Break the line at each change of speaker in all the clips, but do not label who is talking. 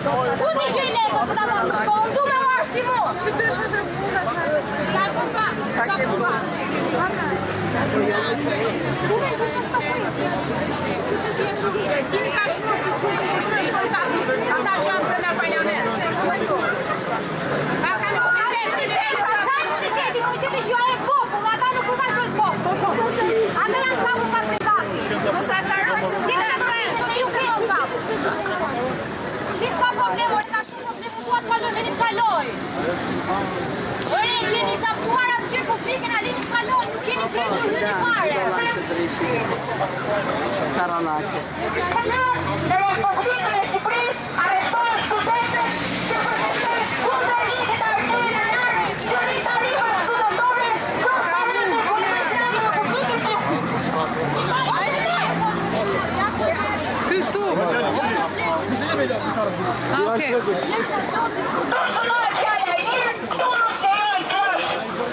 Unë t'i gjej lekët për ta bërë shko, unë du me marë si mu. Që dëshë se puna që? Qa përpa? Qa përpa? Tini ka shmur të të të shkoj ka ata që janë brenda parlament. Imuniteti që e popull, ata nuk u marrojnë popull. Ata janë kapu pa privati. Nësa të rrëmë se si të rrëmë, se ju fion kapu. Si s'ka problem, ore ka shumë problem, nuk duat kaloj, veni të kaloj. Ore, keni zaptuar apsirë publike, në alini të kaloj, nuk keni të rritur hyni fare.
Karanake.
Në Republikën e Shqipërisë, arrestohen studentët që protestojnë kundër ligjit të arsimit të lartë, që rritarimet studentore zonë talent e Universitetit të Republikës
Këtu! Okej.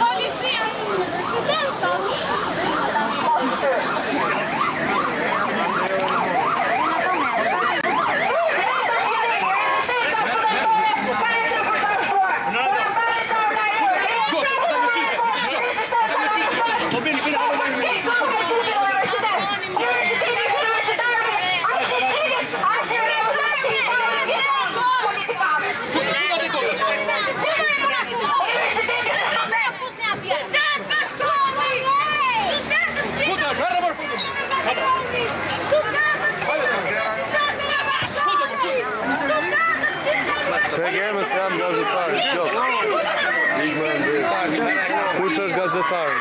Policia universiteta.
Se kemi se jam gazetar, kush është gazetar?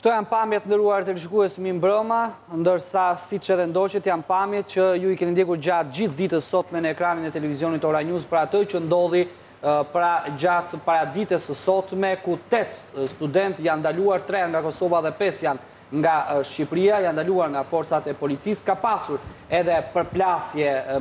Këto janë pamjet ndëruar të shikues mi mbrëma, ndërsa si që edhe ndoqet janë pamjet që ju i keni ndjekur gjatë gjithë ditës sot me në ekranin e televizionit Ora News për atë që ndodhi gjatë paraditës së sotme, ku 8 student janë ndaluar, 3 nga Kosova dhe 5 janë nga Shqipëria, janë ndaluar nga forcat e policisë. Ka pasur edhe përplasje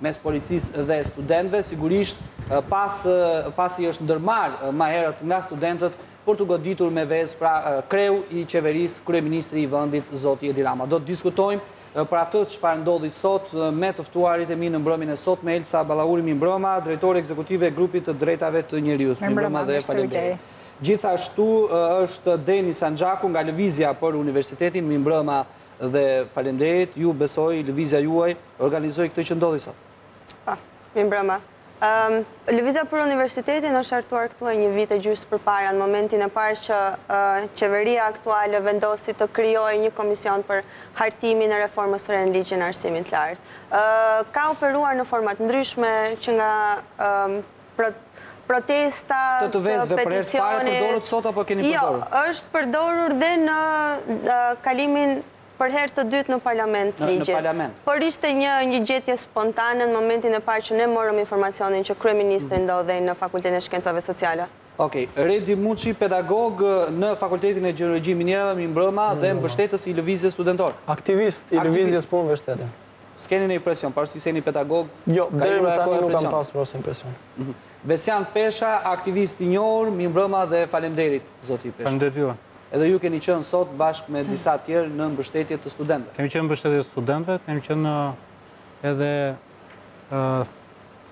mes policisë dhe studentëve, sigurisht pasi është ndërmarrë më herët nga studentët për të goditur me vezë pra kreu i qeverisë, kryeministri i vendit, zoti Edi Rama. Do të diskutojmë për atë çfarë ndodhi sot me të ftuarit e mi në mbrëmjen e sot me Elsa Ballauri Mimbroma, drejtore ekzekutive e grupit të drejtave të njerëzit. Mimbroma dhe faleminderit. Gjithashtu është Deni Sanxhaku nga Lëvizja për Universitetin Mimbroma dhe faleminderit. Ju besoj lëvizja juaj organizoi këtë që ndodhi sot.
Pa, Mimbroma. Lëvizja për Universitetin është hartuar këtu e një vit e gjysmë përpara, në momentin e parë që qeveria aktuale vendosi të krijojë një komision për hartimin e reformës së re në ligjin e arsimit të lartë. Ka operuar në forma të ndryshme që nga protesta,
të vezve për herë të parë përdorur sot apo keni përdorur?
Jo, është përdorur dhe në kalimin për herë të dytë në parlament ligje. Por ishte një gjetje spontane në momentin e parë që ne morëm informacionin që kryeministri ndodhej në Fakultetin e Shkencave Sociale.
Okej, Redi Muçi, pedagog në Fakultetin e Gjeologjisë Minierave Mimbroma dhe mbështetës i lëvizjes studentore.
Aktivist i lëvizjes për universitetin.
S'keni në impresion, parë si se një pedagog?
Jo, deri më tani nuk kam pasur asnjë impresion.
Besian Pesha, aktivist i njohur, Mimbroma dhe faleminderit, zoti Pesha.
Faleminderit juaj.
Edhe ju keni qenë sot bashkë me disa tjerë në mbështetje të studentëve.
Kemi qenë mbështetje të studentëve, kemi qenë edhe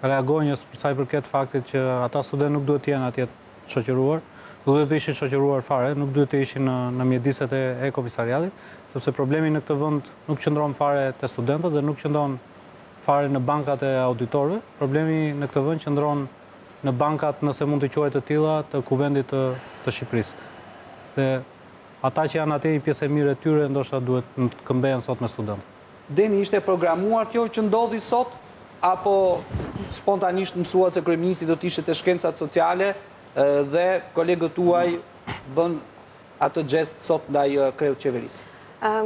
reagonjës për sa i përket faktit që ata studentë nuk duhet të jenë atje të shoqëruar, duhet të ishin shoqëruar fare, nuk duhet të ishin në mjediset e komisariatit, sepse problemi në këtë vend nuk qëndron fare te studentët dhe nuk qëndron fare në bankat e auditorëve. Problemi në këtë vend qëndron në bankat, nëse mund të quhet të tilla, të kuvendit të Shqipërisë. Dhe ata që janë atë një pjesë e mirë e tyre ndoshta duhet të këmbehen sot me studentë.
Deni, ishte programuar kjo që ndodhi sot apo spontanisht mësuat se kryeministri do të ishte te shkencat sociale dhe kolegët tuaj bën atë gest sot ndaj kreut qeverisë?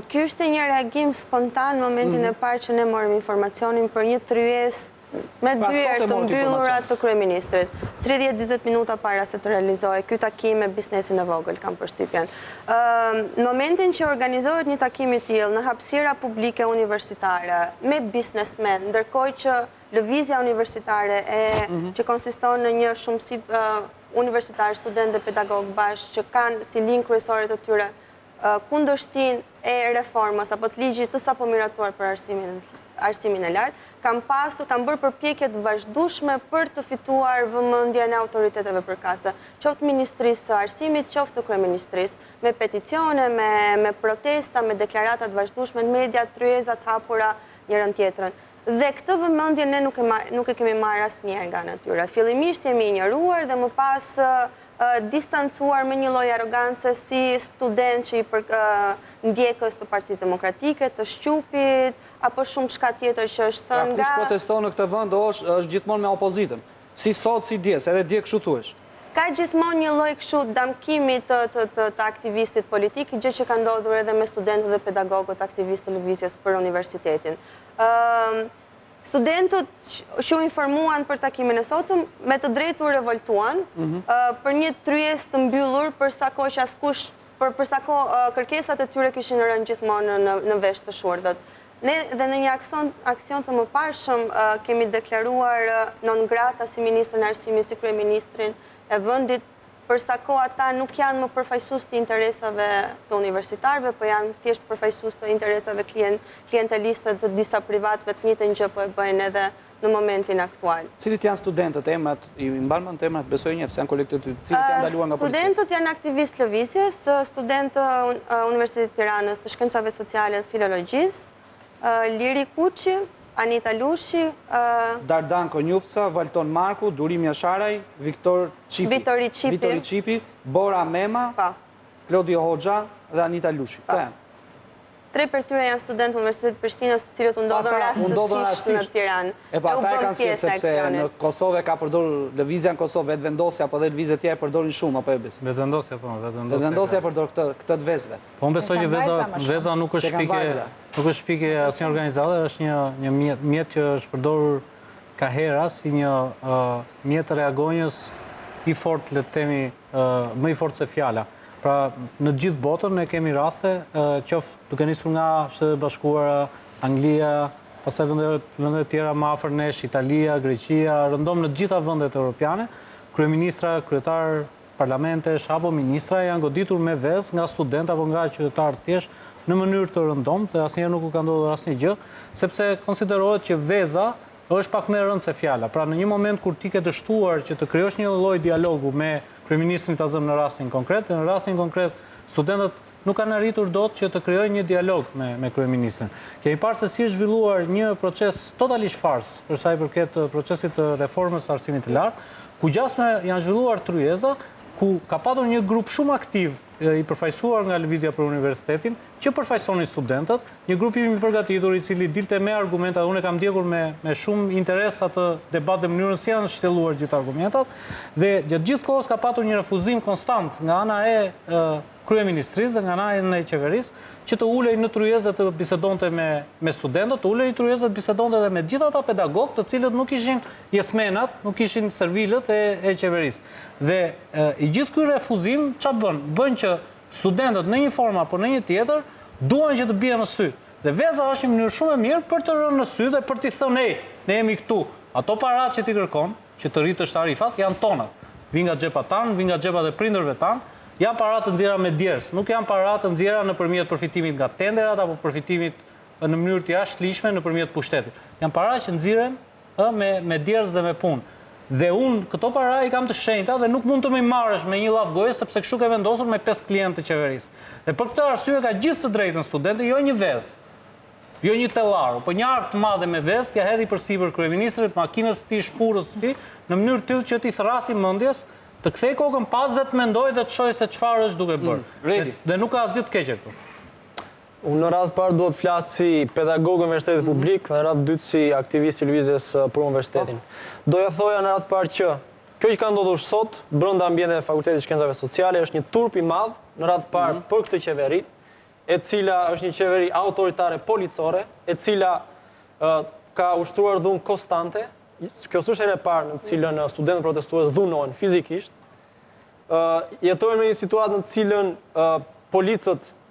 Ky ishte një reagim spontan në momentin e parë që ne morëm informacionin për një tryezë me dyert të mbyllura të kryeministrit. 30-40 minuta para se të realizohej ky takim me biznesin e vogël, kam përshtypjen. Në momentin që organizohet një takim i tillë në hapësira publike universitare me biznesmen, ndërkohë që lëvizja universitare që konsiston në një shumësi universitar, studentë dhe pedagog bashkë që kanë si linjë kryesore të tyre kundërshtinë e reformës apo të ligjit të sapomiratuar për arsimin e lartë, kanë bërë përpjekje të vazhdueshme për të fituar vëmendjen e autoriteteve përkatëse, qoftë Ministrisë së Arsimit, qoftë kryeministrisë, me peticione, me protesta, me deklarata të vazhdueshme në media, tryeza të hapura njërin tjetrën. Dhe këtë vëmendje ne nuk e kemi marrë asnjëherë nga natyra. Fillimisht jemi injoruar dhe më pas distancuar me një lloj arogance si student që i ndjekës të Partisë Demokratike, të Shqupit, apo shumë çka tjetër që është thënë nga...
Kush proteston në këtë vend është gjithmonë me opozitën. Si sot, si djes, edhe dje kështu thuhesh.
Ka gjithmonë një lloj kështu damkimi të aktivistit politik, gjë që ka ndodhur edhe me studentët dhe pedagogët aktivistë të lëvizjes për universitetin. Studentët që u informuan për takimin e sotëm, me të drejtë u revoltuan për një tryezë të mbyllur përsa kohë që askush, përsa kohë kërkesat e tyre kishin rënë gjithmonë në vesh të shurdhët. Ne dhe në një aksion të mëparshëm kemi deklaruar non grata si ministrin e arsimit, si kryeministrin e vendit, përsa kohë ata nuk janë më përfaqësues të interesave të universitarëve, po janë thjesht përfaqësues të interesave klienteliste të disa privatëve, të njëjtën gjë po e bëjnë edhe në momentin aktual.
Cilit janë studentët, emrat, i mban mend emrat, besoj njëf, se janë kolegët të cilit janë ndaluar nga policia?
Studentët janë aktivistë lëvizjes, studentë Universitetit të Tiranës të Shkencave Sociale dhe Filologjisë, Liri Kuçi, Anita Lushi,
Dardan Konjufca, Valton Marku, Durim Jasharaj, Vitori Qipi, Bora Mema, Klodio Hoxha dhe Anita Lushi.
Tre për tyre janë studentë Universitetit Prishtinës, të cilët u ndodhën rastësisht në Tiranë.
E pa, ata e kanë si sepse në Kosovë ka përdorur lëvizja në Kosovë, vetëvendosja apo dhe lëvizje tjerë përdorin shumë, apo e besim?
Vetëvendosja, po,
vetëvendosja përdor këtë të vezve.
Po, unë besoj që veza nuk është shpike asnjë organizate, është një mjet që është përdorur ka hera si një mjet të reagonjës i fort, le të themi, më i fort se fjala. Pra, në gjithë botën ne kemi raste, qoftë duke nisur nga Shtetet Bashkuara, Anglia, pastaj vendet tjera më afër nesh, Italia, Greqia, rëndom në të gjitha vendet europiane, kryeministra, kryetar parlamentesh apo ministra janë goditur me vezë nga student apo nga qytetarë thjesht në mënyrë të rëndomt dhe asnjëherë nuk u ka ndodhur asnjë gjë, sepse konsiderohet që veza është pak më e rëndë se fjala. Pra në një moment kur ti ke dështuar që të krijosh një lloj dialogu me kryeministrin Tazëm në rastin konkret, dhe në rastin konkret studentët nuk kanë arritur dot që të krijojnë një dialog me kryeministrin. Kemi parë se si është zhvilluar një proces totalisht fars për sa i përket procesit të reformës së arsimit të lartë, ku gjasme janë zhvilluar tryeza, ku ka patur një grup shumë aktiv i përfaqësuar nga Lëvizja për Universitetin, që përfaqësonin studentët, një grup i përgatitur i cili dilte me argumentat, unë e kam ndjekur me shumë interes atë debat dhe mënyrën si janë shtjelluar gjithë argumentat, dhe gjatë gjithë kohës ka patur një refuzim konstant nga ana e kryeministrisë dhe nga ana e qeverisë, që të ulej në tryezë dhe të bisedonte me studentët, të ulej në tryezë dhe të bisedonte edhe me gjithë ata pedagogë, të cilët nuk ishin jesmenat, nuk ishin servilët e qeverisë. Dhe i gjithë ky refuzim ç'a bën? Bën që studentët në një formë apo në një tjetër duan që të bien në sy. Dhe veza është një mënyrë shumë e mirë për të rënë në sy dhe për t'i thënë, ne jemi këtu. Ato parat që ti kërkon, që të rritësh tarifat, janë tonat. Vin nga xhepat tanë, vin nga xhepat e prindërve tanë, janë parat të nxjerra me djersë, nuk janë parat të nxjerra nëpërmjet përfitimit nga tenderat apo përfitimit në mënyrë të jashtëligjshme nëpërmjet pushtetit. Janë parat që nxirren me djersë dhe me punë. Dhe unë këto para i kam të shenjta dhe nuk mund të më marrësh me një llaf goje sepse kështu ke vendosur me 5 klientë të qeverisë. Dhe për këtë arsye ka gjithë të drejtën studentët, jo një vezë, jo një tellaru, po një ark të madhe me vezë, t'ia hedhi përsipër kryeministrit, makinës së tij, shpurës së tij, në mënyrë tillë që t'i thrasi mendjes, të kthej kokën pas dhe të mendojë dhe të shohë se çfarë është duke bërë. Dhe nuk ka asgjë të keqe këtu.
Unë në radhë parë duhet flasë si pedagog në Universitetit Publik, dhe në radhë dytë si aktivist i Lëvizjes për Universitetin. Doja thoja në radhë parë që kjo që ka ndodhur sot, brenda ambienteve të Fakultetit të Shkencave Sociale, është një turp i madh në radhë parë për këtë qeveri, e cila është një qeveri autoritare policore, e cila ka ushtruar dhunë konstante. Kjo s'është herë e parë në cilën studentët protestues dhunohen fizikisht. Jetojnë në një situatë në cilën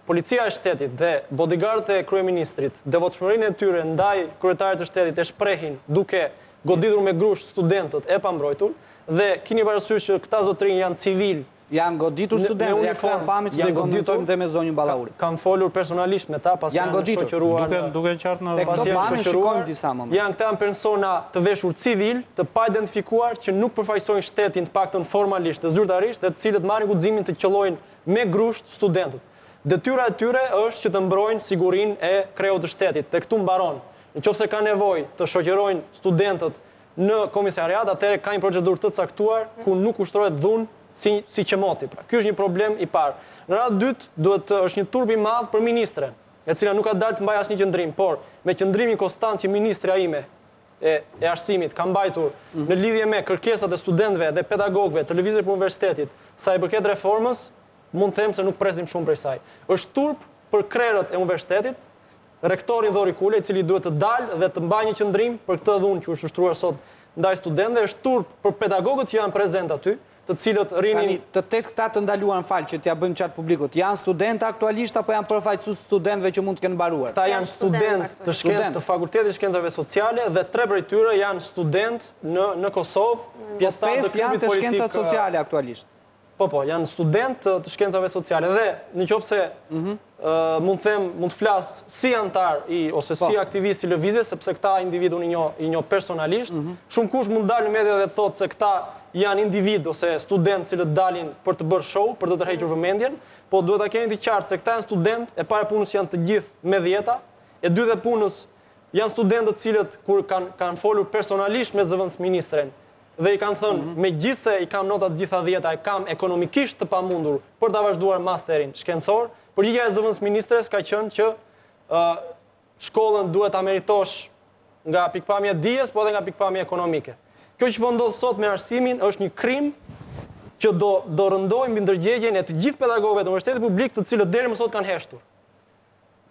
Policia e shtetit dhe bodyguardët e kryeministrit, devotshmërinë e tyre ndaj kryetarit të shtetit e shprehin duke goditur me grush studentët e pambrojtur, dhe keni parasysh që këta zotrinj janë civil.
Janë goditur studentët, ja kanë pamit që do i komentojmë dhe me zonjën Ballauri.
Kam folur personalisht me ta, pasi janë shoqëruar.
Duke qartë në
pasi janë shoqëruar disa momente.
Janë këta persona të veshur civil, të pa identifikuar, që nuk përfaqësojnë shtetin të paktën formalisht, të zyrtarisht, dhe të cilët marrin guximin të qellojnë me grusht studentët. Detyra e tyre është që të mbrojnë sigurinë e kreut të shtetit, dhe këtu mbaron. Nëse ka nevojë të shoqërojnë studentët në komisariat, atëherë ka një procedurë të caktuar ku nuk ushtrohet dhunë si qemoti. Pra, ky është një problem i parë. Në radhë dytë, është një turp i madh për ministren, e cila nuk ka dalë të mbajë asnjë qendrim, por me qendrimin konstant që ministrja ime e arsimit ka mbajtur në lidhje me kërkesat e studentëve dhe pedagogëve të Lëvizjes për Universitetit, sa i përket reformës, mund të them se nuk presim shumë prej saj. Është turp për krerët e universitetit, rektorin Dhori Kule, i cili duhet të dalë dhe të mbajë një qendrim për këtë dhunë që është ushtruar sot ndaj studentëve, është turp për pedagogët që janë prezent aty, të cilët rrinin.
Të tet këta të ndaluar në fal që t'ia bëjmë qatë publikut. Janë studentë aktualisht apo janë përfaqësues studentëve që mund të kenë mbaruar?
Këta janë studentë të Fakultetit të Shkencave Sociale dhe 3 prej tyre janë studentë në Kosovë, pjesëtar të klubit politik.
Janë të shkencat sociale aktualisht.
Po, janë studentë të shkencave sociale dhe nëse mund të flas si antar ose si aktivist i lëvizjes, sepse këta individun i njoh personalisht, shumë kush mund dalë në media dhe të thotë se këta janë individ ose studentë cilët dalin për të bërë show, për të tërhequr vëmendjen, po duhet ta keni të qartë se këta janë studentë, e para punës janë të gjithë me dhjeta, e dytë punës janë studentë të cilët kur kanë folur personalisht me zëvendës ministren, dhe i kanë thënë, megjithse i kam notat gjitha 10, i kam ekonomikisht të pamundur për ta vazhduar masterin shkencor, përgjigjja e zëvendës ministres ka qenë që shkollën duhet ta meritosh nga pikpamja dijes, po edhe nga pikpamja ekonomike. Kjo që po ndodh sot me arsimin është një krim që do rëndojë mbi ndërgjegjen e të gjithë pedagogëve të Universitetit Publik, të cilët deri më sot kanë heshtur.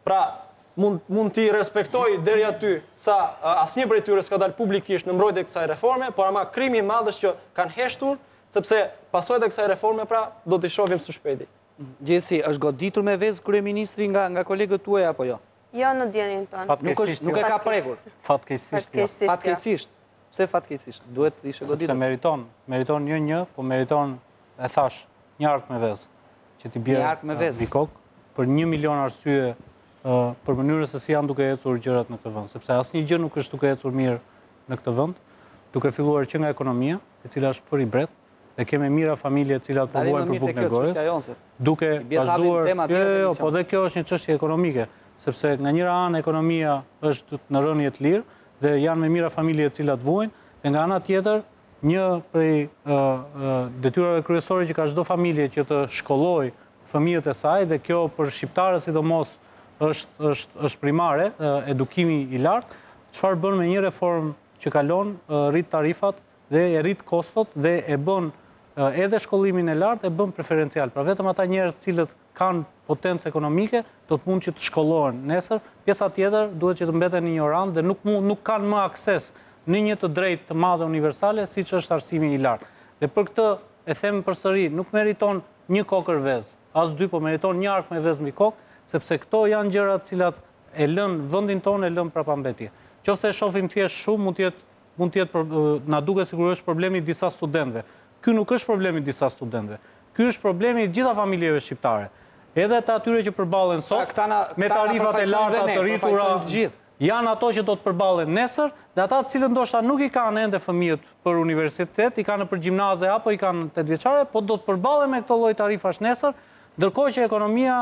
Pra, mund t'i respektoj deri aty sa asnjë prej tyre s'ka dalë publikisht në mbrojtje të kësaj reforme, por ama krimi i madh është që kanë heshtur, sepse pasojat e kësaj reforme pra do t'i shohim së shpejti.
Gjesi, është goditur me vezë kryeministri nga kolegët tuaj apo jo?
Jo, në dijenin tonë.
Nuk e ka prekur.
Fatkeqësisht.
Pse fatkeqësisht? Duhet të ishte goditur.
Sepse meriton 1-1, po meriton e thash, një ark me vezë, që t'i bjerë Vikok, për 1 milion arsye për mënyrën se si janë duke ecur gjërat në këtë vend, sepse asnjë gjë nuk është duke ecur mirë në këtë vend, duke filluar që nga ekonomia, e cila është për i bret, dhe kemi mira familje të cilat përvojnë për bukën e gojës, duke vazhduar, po dhe kjo është një çështje ekonomike, sepse nga njëra anë ekonomia është në rënje të lirë dhe janë me mira familje të cilat vuajnë, dhe nga ana tjetër një prej detyrave kryesore që ka çdo familje që të shkollojë fëmijët e saj, dhe kjo për shqiptarët sidomos është primare, edukimi i lartë, çfarë bën me një reformë që kalon rrit tarifat dhe e rrit kostot dhe e bën edhe shkollimin e lartë e bën preferencial. Pra vetëm ata njerëz cilët kanë potencë ekonomike do të mund që të shkollohen nesër, pjesa tjetër duhet që të mbeten ignorant dhe nuk kanë më akses në një të drejtë të madhe universale siç është arsimi i lartë. Dhe për këtë e them përsëri, nuk meriton një kokër vezë, as dy, po meriton një ark me vezë mbi kokë, sepse këto janë gjërat cilat e lën vendin tonë, e lën prapambetje. Qofse e shohim thjesht shumë, mund të jetë na duket sikur është problemi i disa studentëve. Ky nuk është problemi i disa studentëve. Ky është problemi i gjitha familjeve shqiptare. Edhe të atyre që përballen sot me tarifat e larta të rritura, janë ato që do të përballen nesër, dhe ata të cilët ndoshta nuk i kanë ende fëmijët për universitet, i kanë për gjimnaze apo i kanë 8 vjeçare, po do të përballen me këto lloj tarifash nesër, ndërkohë që ekonomia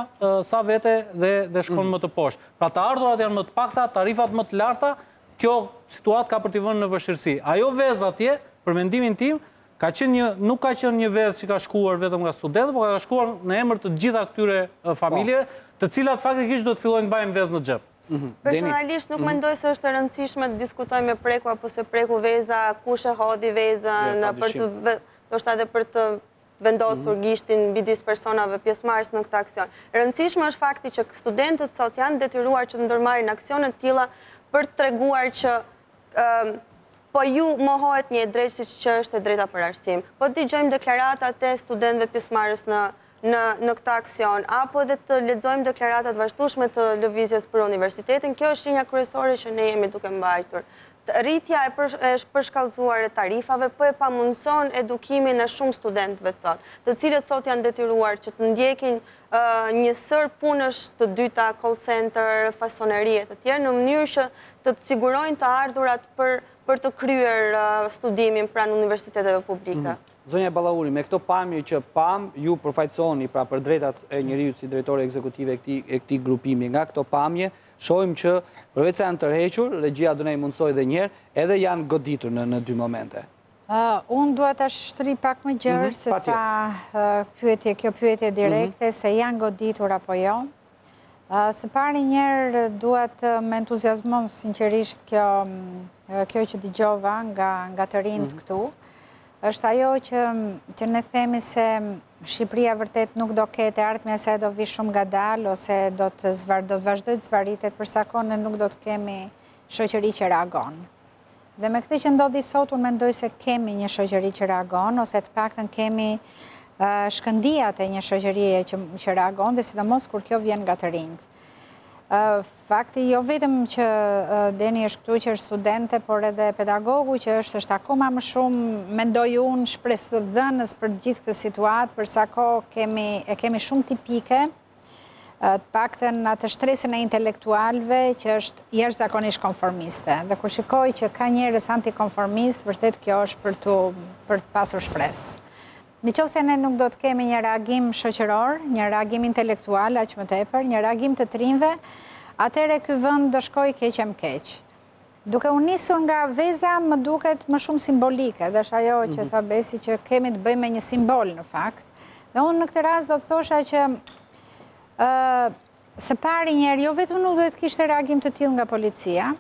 sa vete dhe shkon më të poshtë. Pra të ardhurat janë më të pakta, tarifat më të larta, kjo situatë ka për t'i vënë në vështirësi. Ajo vezë atje, për mendimin tim, nuk ka qenë një vezë që ka shkuar vetëm nga studentët, por ka shkuar në emër të gjitha këtyre familjeve, të cilat faktikisht do të fillojnë të bajnë vezë në xhep.
Personalisht nuk mendoj se është e rëndësishme të diskutojmë me preku apo se preku veza, kush e hodhi vezën, ndoshta edhe për të vendosur gishtin midis personave pjesëmarrës në këtë aksion. E rëndësishme është fakti që studentët sot janë detyruar që të ndërmarrin aksione të tilla për të treguar që po ju mohohet një drejtë siç që është e drejta për arsim. Po dëgjojmë deklaratat e studentëve pjesëmarrës në këtë aksion, apo dhe të lexojmë deklaratat vazhdueshme të lëvizjes për universitetin. Kjo është linja kryesore që ne jemi duke mbajtur. Rritja e përshkallëzuar e tarifave po e pamundson edukimin e shumë studentëve sot, të cilët sot janë detyruar që të ndjekin një sër punësh të dyta, call center, fasoneri e të tjerë, në mënyrë që të sigurojnë të ardhurat për të kryer studimin pranë universiteteve publike.
Zonja Ballauri, me këto pamje që ju përfaqësoni pra për drejtat e njeriut si drejtore ekzekutive e këtij grupimi, nga këto pamje shohim që përveç se janë tërhequr, regjia do na i mundsoj edhe një herë, edhe janë goditur në dy momente.
Unë duhet ta shtri pak më gjerë se sa kjo pyetje direkte, se janë goditur apo jo. Së pari njerë duhet me entuziazmon sinqerisht kjo që dëgjova nga të rinjt këtu, është ajo që ne themi se Shqipëria vërtet nuk do ketë ardhmja se do vi shumë ngadalë ose do të vazhdoj të zvaritet, përsa kohë nuk do të kemi shoqëri që reagon. Dhe me këtë që ndodhi sot, unë mendoj se kemi një shoqëri që reagon, ose të paktën kemi shkëndijat e një shoqërie që reagon, dhe sidomos kur kjo vjen nga të rinjt. Fakti, jo vetëm që Deni është këtu që është studente, por edhe pedagogu që është akoma më shumë, mendoj unë, shpresë dhënës për gjithë këtë situatë, përsa kohë e kemi shumë tipike, të paktën atë shtresën e intelektualve që është jashtëzakonisht konformiste. Dhe kur shikoj që ka njerëz antikonformist, vërtet kjo është për të pasur shpresë. Nëse ne nuk do të kemi një reagim shoqëror, një reagim intelektual, aq më tepër, një reagim të trinjve, atëherë ky vend do shkojë keq e më keq. Duke u nisur nga veza, më duket më shumë simbolike, dhe është ajo që tha Besi që kemi të bëjmë me një simbol në fakt. Dhe unë në këtë rast do të thosha që së pari njerë, jo vetëm nuk duhet kishte reagim të tillë nga policia,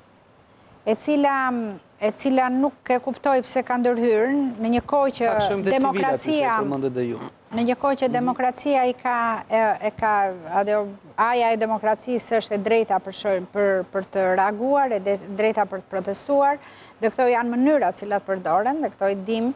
e cila nuk e kuptoj pse ka ndërhyrë në një kohë që demokracia aja e demokracisë është e drejta për të reaguar, e drejta për të protestuar, dhe këto janë mënyrat cilat përdoren, dhe këto i dim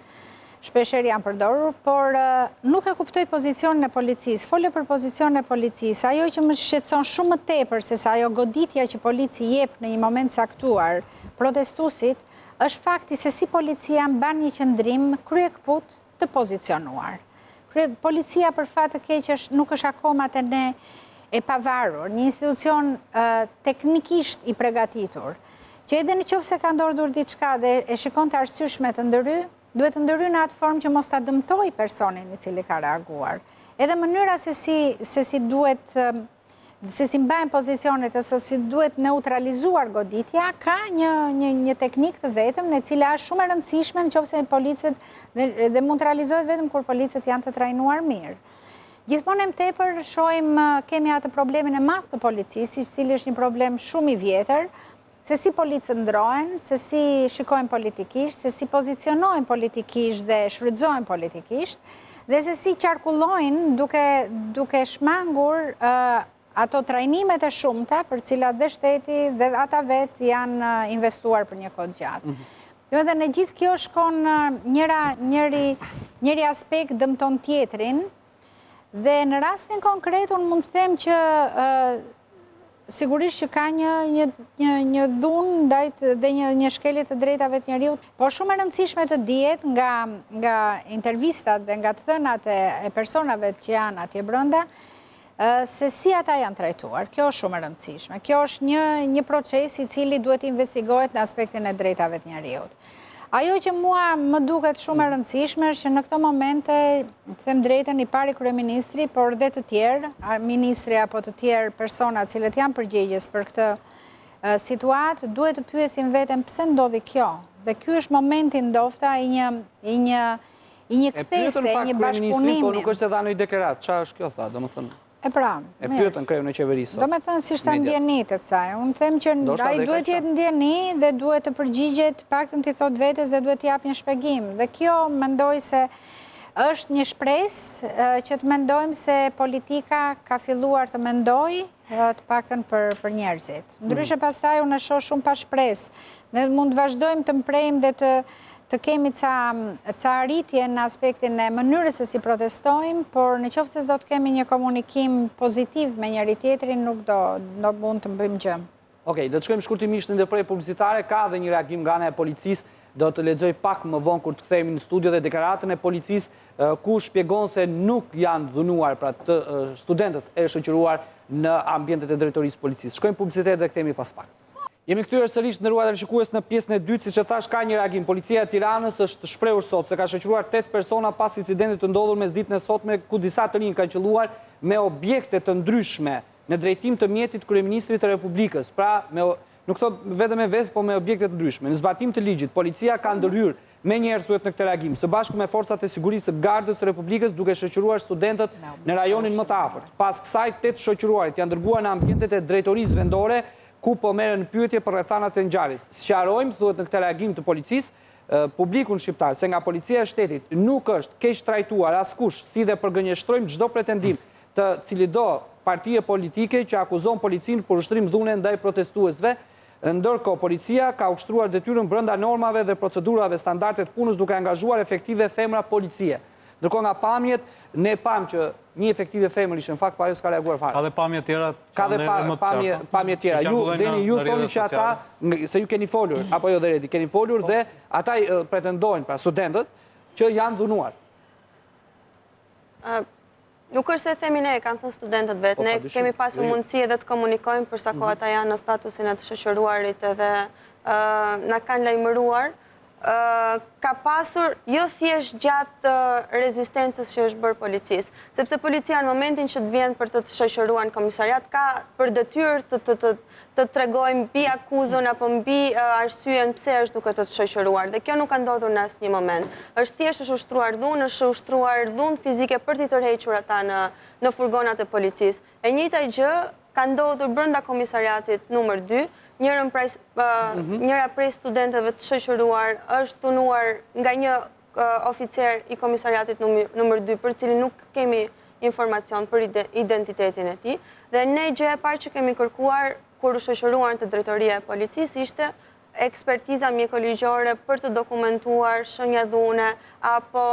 shpesher janë përdorur, por nuk e kuptoj pozicionin e policisë. Fole për pozicionin e policisë, ajo që më shqetëson shumë më tepër se sa ajo goditja që polici jep në një moment caktuar protestuesit, është fakti se si policia mban një qëndrim kryekput të pozicionuar. Policia për fat të keq nuk është akoma të ne e pavarur, një institucion teknikisht i përgatitur, që edhe në qoftë se ka ndodhur diçka dhe e shikon të arsyeshme të ndëry, duhet të ndëry në atë formë që mos ta dëmtoj personin i cili ka reaguar. Edhe mënyra se si duhet se si mbajnë pozicionet e se si duhet neutralizuar goditja, ka një teknik të vetëm në cila është shumë e rëndësishme në qoftë se policët dhe mund të realizohet vetëm kur policët janë të trajnuar mirë. Gjithmonë më tepër kemi atë problemin e madh të policisë, i cili është një problem shumë i vjetër, se si policët ndrohen, se si shikojnë politikisht, se si pozicionojnë politikisht dhe shfrytëzohen politikisht, dhe se si qarkullojnë duke shmangur ato trajnimet e shumta për cilat dhe shteti dhe ata vetë janë investuar për një kohë gjatë. Dhe në gjithë kjo shkon njëri aspekt dëmton tjetrin, dhe në rastin konkret unë mund të them që sigurisht që ka një dhunë dhe një shkelje të drejtave të njeriut, por shumë e rëndësishme të dihet nga intervistat dhe nga të thënat e personave që janë atje brenda, se si ata janë trajtuar. Kjo është shumë e rëndësishme. Kjo është një proces i cili duhet investigohet në aspektin e drejtave të njeriut. Ajo që mua më duket shumë e rëndësishme është që në këto momente, them drejtën, i pari kryeministri, por dhe të tjerë, ministri apo të tjerë persona cilët janë përgjegjës për këtë situatë, duhet të pyesin veten pse ndodhi kjo. Dhe ky është momenti ndofta i një kthese, i një bashkëpunimi.
Po nuk është edhe në deklarat, çfarë është kjo tha, domethënë?
E
pyetën kreun e qeverisë.
Do me thënë si shta ndjeni të kësaj. Unë them që ai duhet jetë ndjeni dhe duhet të përgjigjet, paktën t'i thot vetes dhe duhet t'jap një shpjegim. Dhe kjo mendoj se është një shpresë që të mendojmë se politika ka filluar të mendoj të paktën për njerëzit. Ndryshe pastaj unë e shoh shumë pa shpresë. Ne mund të vazhdojmë të mprejmë dhe të kemi ca arritje në aspektin e mënyrës se si protestojmë, por në qoftë se do të kemi një komunikim pozitiv me njëri tjetrin, nuk do mund të bëjmë gjë.
Okej, do të shkojmë shkurtimisht në ndërprerje publicitare, ka dhe një reagim nga ana e policisë, do të lexoj pak më vonë kur të kthehemi në studio dhe deklaratën e policisë ku shpjegon se nuk janë dhunuar pra të studentët e shoqëruar në ambientet e drejtorisë policisë. Shkojmë publicitet dhe kthehemi pas pak. Jemi kthyer sërish nderuar shikues në pjesën e dytë, siç e thash ka një reagim. Policia e Tiranës është shprehur sot se ka shoqëruar 8 persona pas incidentit të ndodhur mes ditën e sotme, ku disa të rinj kanë qelluar me objekte të ndryshme në drejtim të mjetit kryeministrit të Republikës. Pra, nuk thot vetëm me vezë, po me objekte të ndryshme. Në zbatim të ligjit, policia ka ndërhyrë me njerëz thuhet në këtë reagim, së bashku me forcat e sigurisë së Gardës së Republikës, duke shoqëruar studentët në rajonin më të afërt. Pas kësaj, 8 shoqëruarit janë dërguar në ambientet e drejtorisë vendore, ku po merren pyetje për rrethanat e ngjarjes. Sqarojmë, thuhet në këtë reagim të policisë, publikun shqiptar, se nga policia e shtetit nuk është keq trajtuar askush, si dhe përgënjeshtrojmë çdo pretendim të cilido partie politike që akuzon policinë për ushtrim dhune ndaj protestuesve, ndërkohë policia ka ushtruar detyrën brenda normave dhe procedurave standarde të punës duke angazhuar efektive femra policie. Ndërkohë nga pamjet, ne pam që një efektive femër ishte në fakt, pa ajo s'ka reaguar fare.
Ka dhe pamje tjera.
Ka dhe pamje tjera. Ju thoni që ata, se ju keni folur, apo jo dhe redi, keni folur dhe ata pretendojnë, pra studentët, që janë dhunuar.
Nuk është se themi ne, kanë thënë studentët vetë, ne kemi pasur mundësi edhe të komunikojmë përsa kohë ata janë në statusin e të shoqëruarit edhe na kanë lajmëruar. Ka pasur jo thjesht gjatë rezistencës që është bërë policisë, sepse policia në momentin që të vjen për të shoqëruar në komisariat ka për detyrë të tregojë mbi akuzën apo mbi arsyeën pse është duke të shoqëruar, dhe kjo nuk ka ndodhur në asnjë moment. Është thjesht ushtruar dhunë fizike për t'i tërhequr ata në furgonat e policisë. E njëjta gjë ka ndodhur brenda komisariatit numër 2. Njëra prej studentëve të shoqëruar është dhunuar nga një oficer i komisariatit numër 2, për cilin nuk kemi informacion për identitetin e tij, dhe ne gjë e parë që kemi kërkuar kur u shoqëruan te drejtoria e policisë ishte ekspertiza mjekoligjore për të dokumentuar shenja dhune apo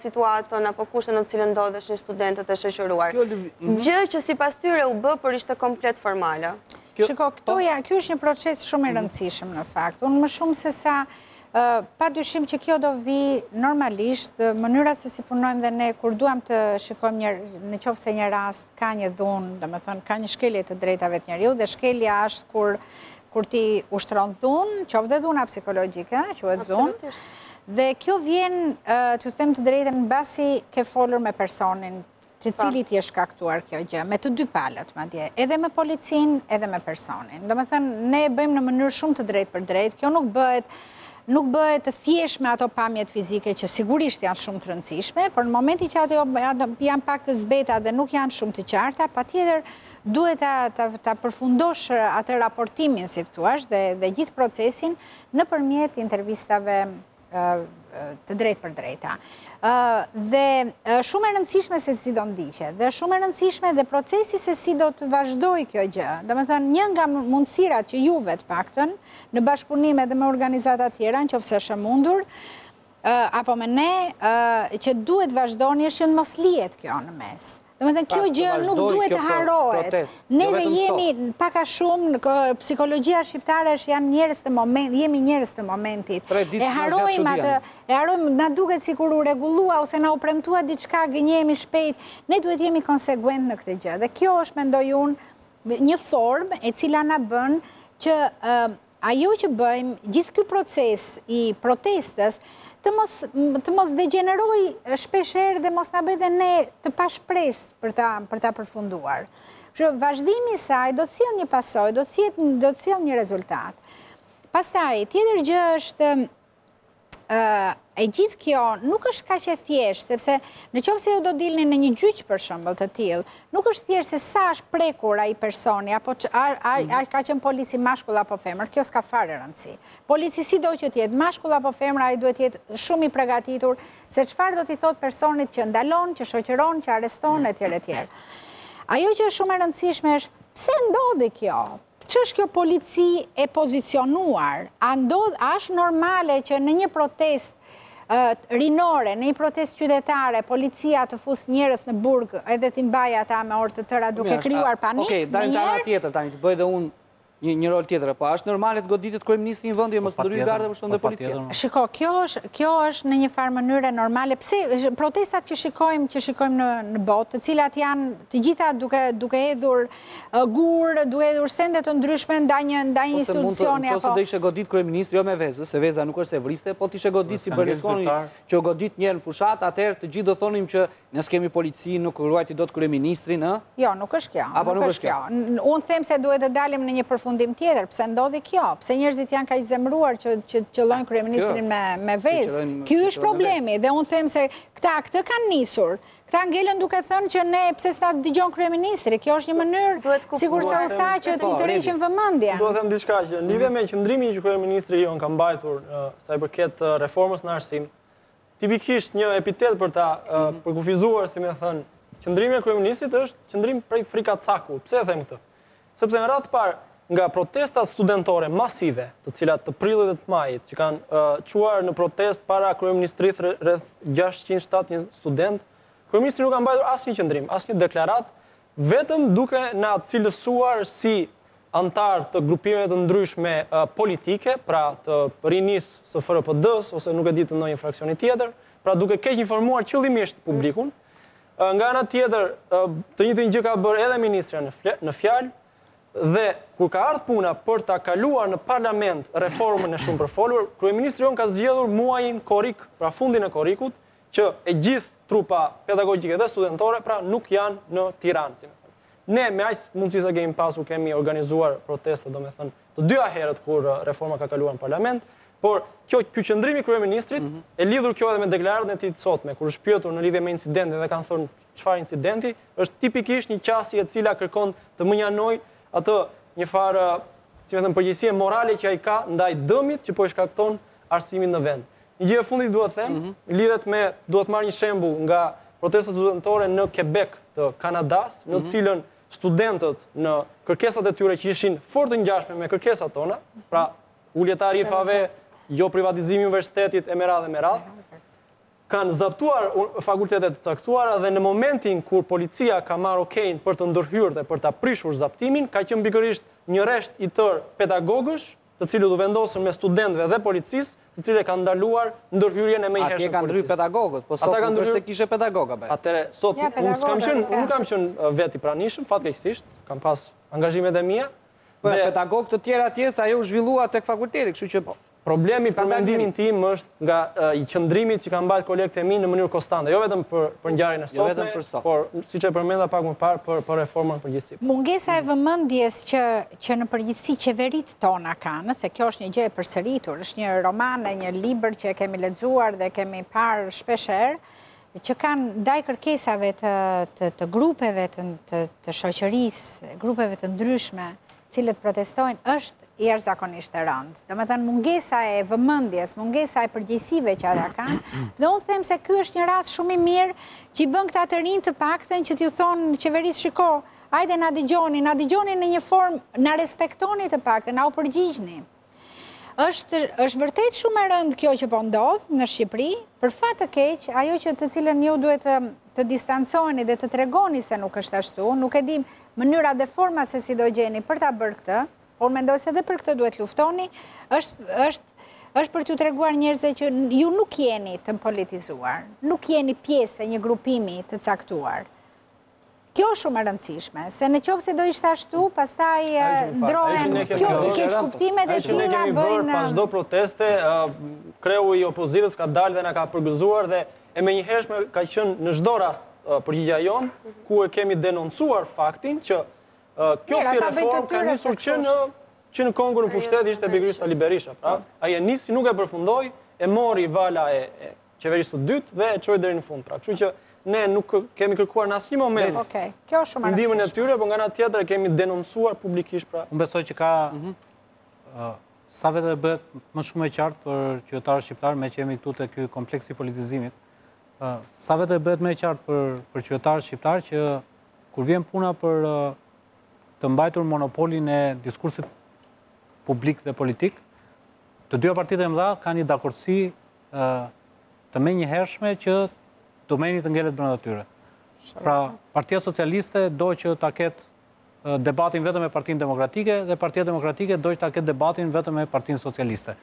situatën apo kushtet në të cilën ndodheshin studentët e shoqëruar. Gjë që sipas tyre u bë, por ishte komplet formale.
Shiko, kjo është një proces shumë i rëndësishëm në fakt. Unë më shumë se sa Pa dyshim që kjo do vi normalisht, mënyra se si punojmë dhe ne, kur duam të shikojmë në qoftë se një rast ka një dhunë, dhe me thënë, ka një shkelje të drejtave të njeriu, dhe shkelja është kur ti ushtron dhunë, qoftë dhe dhuna psikologjike, quhet dhunë, dhe kjo vjen, të them të drejtën, mbasi ke folur me personin, të cilit je shkaktuar kjo gjë, me të dy palët, madje, edhe me policin, edhe me personin. Do me thënë, ne e bëjmë në mënyrë shumë të drejtë për drejtë, kjo nuk bëhet të thjesht me ato pamjet fizike që sigurisht janë shumë të rëndësishme, por në momenti që ato janë pak të zbeta dhe nuk janë shumë të qarta, patjetër duhet ta përfundosh atë raportimin, si thuash, dhe gjithë procesin nëpërmjet intervistave të drejtë për drejta. Dhe shumë e rëndësishme se si do ndiqet, dhe shumë e rëndësishme dhe procesi se si do të vazhdoj kjo gjë. Do me thënë, një nga mundësirat që juve të paktën, në bashkëpunim edhe me organizata tjera, nëse është e mundur, apo me ne, që duhet vazhdoni është që në mos lihet kjo në mes. Do me thënë, kjo gjë nuk duhet të harohet. Neve jemi paka shumë, psikologjia shqiptare është janë njerëz të momentit, jemi njerëz të momentit. E harojmë atë, na duket sikur u rregullua ose na u premtua diçka, gënjehemi shpejt. Ne duhet jemi konsekuent në këtë gjë. Dhe kjo është, mendoj unë, një formë e cila na bën që ajo që bëjmë, gjithë ky proces i protestës, të mos degeneroj shpesher dhe mos na bëjë dhe ne të pashpresë për ta përfunduar. Kështu vazhdimi i saj do të sjellë një pasojë, do të sjellë një rezultat. Pastaj, tjetër gjë është e gjithë kjo nuk është kaq e thjeshtë, sepse nëse ju do dilni në një gjyq për shembull të tillë, nuk është thjesht se sa është prekur ai personi apo a ka qenë polici mashkull apo femër, kjo s'ka fare rëndësi. Polici sido që të jetë mashkull apo femër, ai duhet të jetë shumë i përgatitur se çfarë do t'i thotë personit që ndalon, që shoqëron, që arreston etj. Ajo që është shumë e rëndësishme është pse ndodhi kjo? Ç'është kjo polici e pozicionuar? A është normale që në një protest rinore, në një protest qytetare, policia të fus njerëz në burg edhe t'i mbajë ata me orë të tëra duke krijuar panik?
Okej, dalim tani tjetër tani, të bëj dhe unë një rol tjetër, po është normale të goditet kryeministri një vendi e mos ndryjë gardë për shkak të policisë?
Shiko, kjo është në një farë mënyrë normale. Pse protestat që shikojmë në botë, të cilat janë të gjitha duke hedhur gur, duke hedhur sende të ndryshme ndaj një institucioni apo.
Ose do ishte godit kryeministri jo me vezë, se veza nuk është se vriste, po të ishte godit si Berlusconi që godit një në fushat, atëherë të gjithë do thonim që ne s'kemi polici, nuk ruajti dot kryeministrin, ë?
Jo, nuk është kjo.
Apo nuk është kjo.
Unë them se duhet të dalim në një përfundim tjetër, pse ndodhi kjo? Pse njerëzit janë kaq zemëruar që qëllojnë kryeministrin me vezë? Ky është problemi dhe unë them se këtë kanë nisur. Këta ngelën duke thënë që ne pse s'na dëgjon kryeministri. Kjo është një mënyrë sikur se u tha që të tërheqin vëmendjen.
Do të them diçka që në lidhje me qëndrimin që kryeministri jon ka mbajtur sa i përket reformës në arsim, tipikisht një epitet për ta përkufizuar, si më thënë, qëndrimi i kryeministrit është qëndrim prej frikacakut. Pse e them këtë? Sepse në radhë të parë nga protestat studentore masive, të cilat të prillit dhe të majit, që kanë quar në protest para kryeministrisë rreth 600-700 student, kryeministri nuk ka mbajtur asnjë qëndrim, asnjë deklarat, vetëm duke na cilësuar si antar të grupimeve të ndryshme politike, pra të rinis së SFRPD-s ose nuk e di të ndonjë fraksioni tjetër, pra duke keq informuar qëllimisht publikun. Nga ana tjetër, të njëjtën gjë ka bërë edhe ministrja në fjalë, dhe kur ka ardhur puna për ta kaluar në parlament reformën e shumë përfolur, kryeministri jon ka zgjedhur muajin korrik, pra fundin e korrikut, që e gjithë trupa pedagogjike dhe studentore pra nuk janë në Tiranë, si më thënë. Ne me aq mundësi sa kemi pasur kemi organizuar proteste, domethënë, të dyja herët kur reforma ka kaluar në parlament, por ky qëndrimi i kryeministrit e lidhur kjo edhe me deklaratën e tij të sotme, kur është pyetur në lidhje me incidentin dhe kanë thënë çfarë incidenti, është tipikisht një qasje e cila kërkon të mënjanojë atë një farë, si më thënë, përgjegjësie morale që ai ka ndaj dëmit që po e shkakton arsimin në vend. Një gjë e fundit duhet të them, lidhet me, duhet marrë një shembull nga protestat studentore në Quebec të Kanadas, në cilën studentët në kërkesat e tyre që ishin fort të ngjashme me kërkesat tona, pra ulje tarifave, jo privatizimi i universitetit e me radhë, kanë zaptuar fakultetet të caktuara dhe në momentin kur policia ka marrë okejin për të ndërhyrë dhe për ta prishur zaptimin, ka qenë pikërisht një resht i tërë pedagogësh, të cilët u vendosën me studentëve dhe policisë, të cilët kanë ndaluar ndërhyrjen e menjëhershme
Atje kanë ndryr pedagogët, po sot nuk është se kishe pedagoga.
Atëre, sot unë kam qenë vet i pranishëm, fatkeqësisht, kam pas angazhimet e mia.
Po pedagogë të tjerë atje sa ajo u zhvillua tek fakulteti, kështu që
problemi për mendimin tim është nga i qëndrimit që kanë mbajtur kolegët e mi në mënyrë konstante, jo vetëm për ngjarjen e sotme, por siç e përmenda pak më parë për reformën përgjithësi.
Mungesa e vëmendjes që në përgjithësi qeveritë tona kanë, se kjo është një gjë e përsëritur, është një roman, një libër që e kemi lexuar dhe kemi parë shpeshherë, që kanë ndaj kërkesave të grupeve të shoqërisë, grupeve të ndryshme, cilët protestojnë, është jashtëzakonisht e rëndë. Domethënë mungesa e vëmendjes, mungesa e përgjegjësive që ata kanë, dhe unë them se ky është një rast shumë i mirë që i bën këta të rinj të paktën që t'ju thonë qeverisë, shiko, hajde na dëgjoni në një formë, na respektoni të paktën, na u përgjigjni. Është vërtet shumë e rëndë kjo që po ndodh në Shqipëri, për fat të keq, ajo që të cilën ju duhet të distancoheni dhe të tregoni se nuk është ashtu, nuk e dim mënyra dhe forma se si do gjeni për ta bërë këtë, por mendoj se edhe për këtë duhet luftoni, është për t'ju treguar njerëzve që ju nuk jeni të politizuar, nuk jeni pjesë e një grupimi të caktuar. Kjo është shumë e rëndësishme, se në qoftë se do ishte ashtu, pastaj ndrohen keq kuptimet e tilla
bëjnë. Ne kemi bërë pas çdo proteste, kreu i opozitës ka dalë dhe na ka përgëzuar dhe e menjëhershme ka qenë në çdo rast përgjigjja jonë, ku e kemi denoncuar faktin që kjo si reformë ka nisur që në Kongo në pushtet ishte pikërisht Sali Berisha. Pra, ai e nisi, nuk e përfundoi, e mori vala e qeverisë së dytë dhe e çoi deri në fund. Pra, kështu që ne nuk kemi kërkuar në asnjë moment ndihmën e tyre, por nga ana tjetër e kemi denoncuar publikisht. Pra,
unë besoj që ka sa vetë bëhet më shumë e qartë për qytetarët shqiptar, me që jemi këtu te ky kompleks i politizimit. Sa vetë bëhet më e qartë për qytetarët shqiptar që kur vjen puna për të mbajtur monopolin e diskursit publik dhe politik, të dyja partitë e mëdha kanë një dakordsi të menjëhershme që domeni të ngelet brenda tyre. Pra, Partia Socialiste do që ta ketë debatin vetëm me Partinë Demokratike dhe Partia Demokratike do që ta ketë debatin vetëm me Partinë Socialiste.